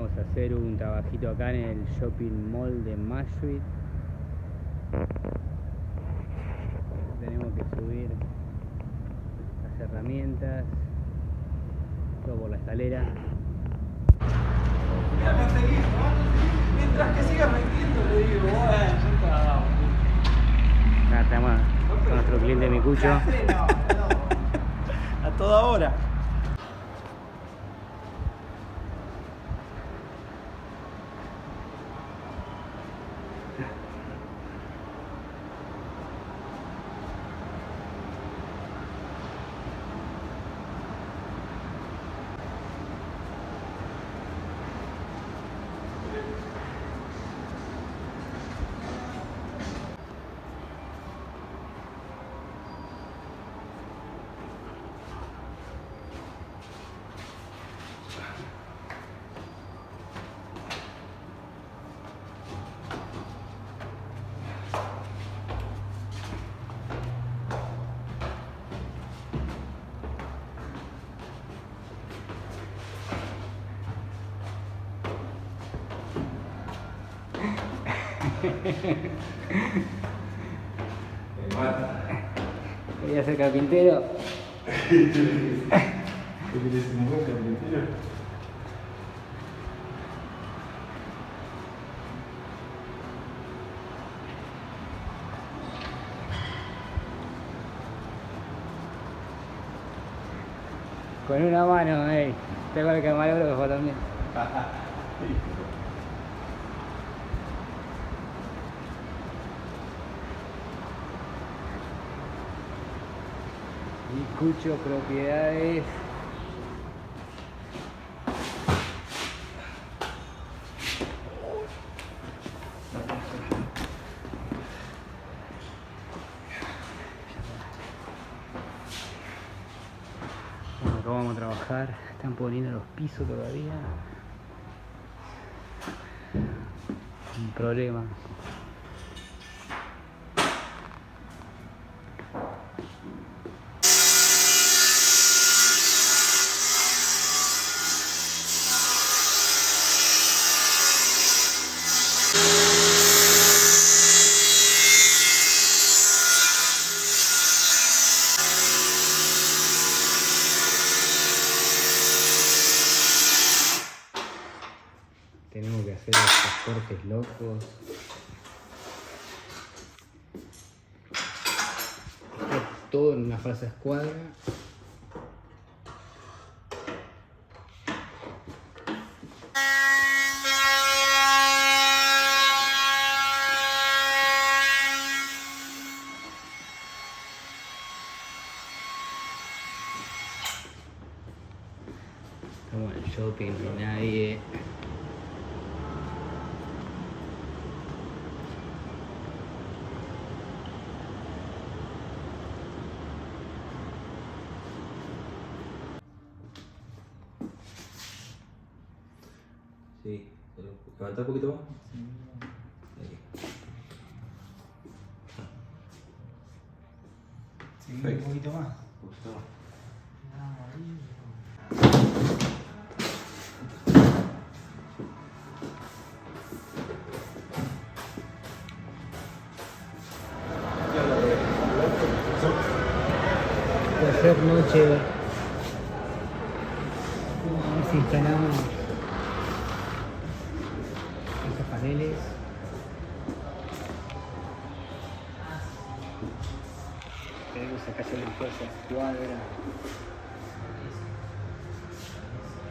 Vamos a hacer un trabajito acá en el shopping mall de Mashwit. Tenemos que subir las herramientas, todo por la escalera. Voy a conseguir, mientras que sigas metiendo, le digo, bueno, ya está. Acá estamos con nuestro cliente Micucho. A toda hora. Quería ser carpintero. ¿Qué querés un buen carpintero? Con una mano, tengo el camarógrafo también. Micucho Propiedades. Bueno, acá vamos a trabajar. Están poniendo los pisos todavía. Un problema. Tenemos que hacer estos cortes locos. Todo en una falsa escuadra. Estamos en el shopping de nadie. Sí, levanta un poquito más. Ahí. Sí, un Perfecto. poquito más. Un poquito más. Ayer noche, a ver si instalamos estos paneles. Tenemos acá ya una fuerza escuadra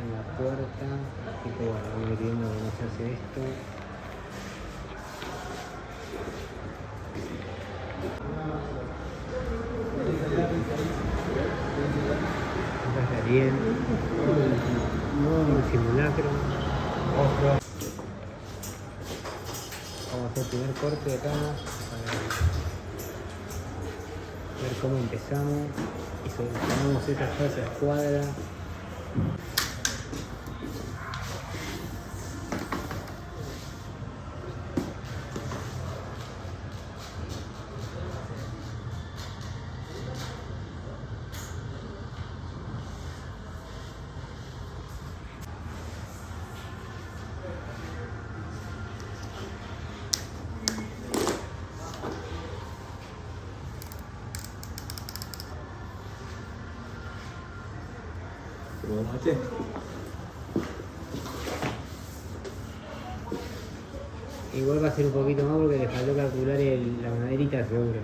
en la puerta, así que bueno, voy viendo cómo se hace esto. Acá está bien. Un simulacro. Vamos a hacer el primer corte acá para ver cómo empezamos y solucionamos esa falsa escuadra. ¿viste? Igual va a ser un poquito más porque le faltó calcular la maderita seguro.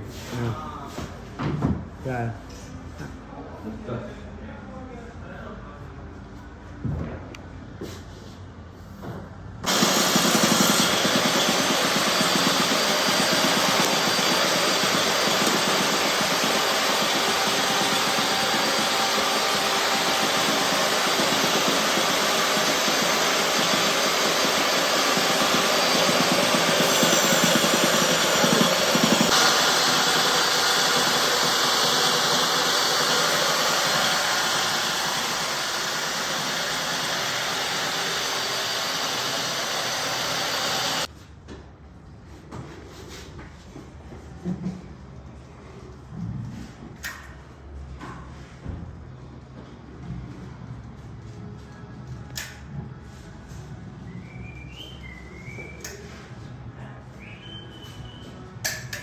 Claro.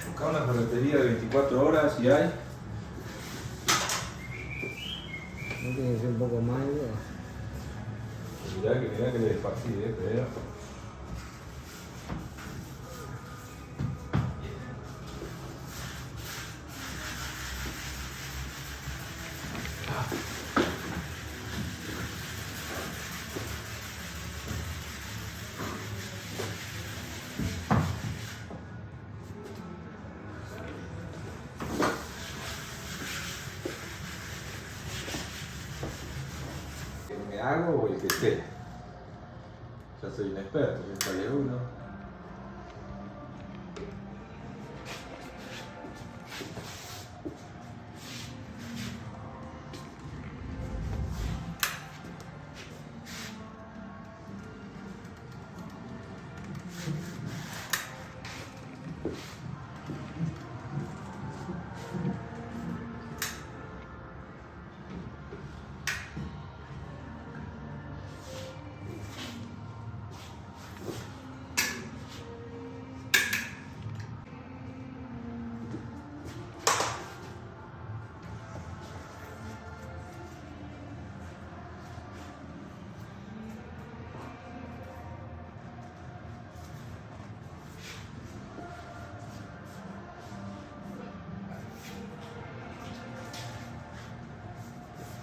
Busca una ferretería de 24 horas si hay. No tiene que ser un poco más. Mirá que le despací, pero. ¿Me hago o el que esté? Ya soy un experto, me sale uno.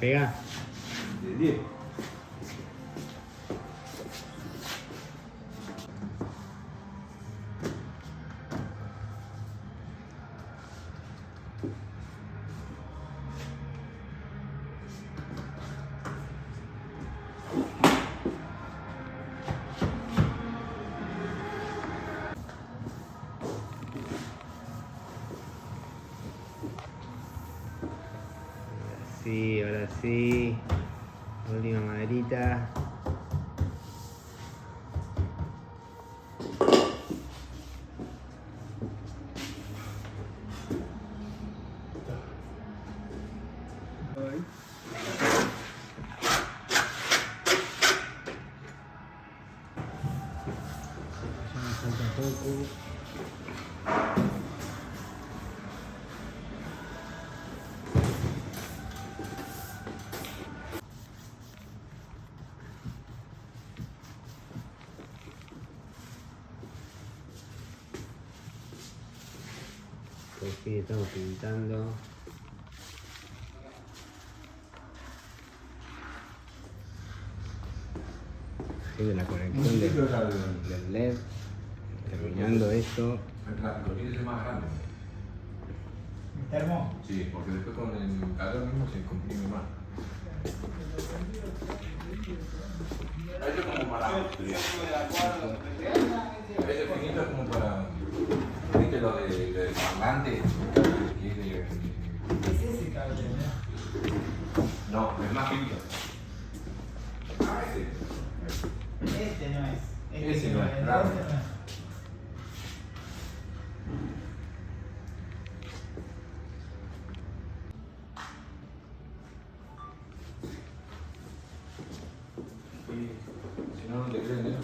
Pega. De 10. Sí, ahora sí. Última maderita. Ya me falta poco. Por fin estamos pintando. Haciendo la conexión del LED. Terminando esto. Lo quieres más grande. ¿Mi termo? Sí, porque después con el calor mismo se comprime más. Esto es como para. Ese finito es como para. ¿Viste lo del parlante? Es ese cable, ¿no? No, es más finito. Ah, ese. Este no es. Ese no es, el claro. este no es. Si no, no te creen, ¿eh?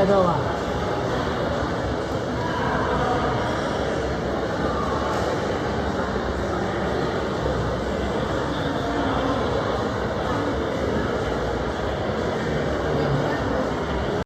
toma.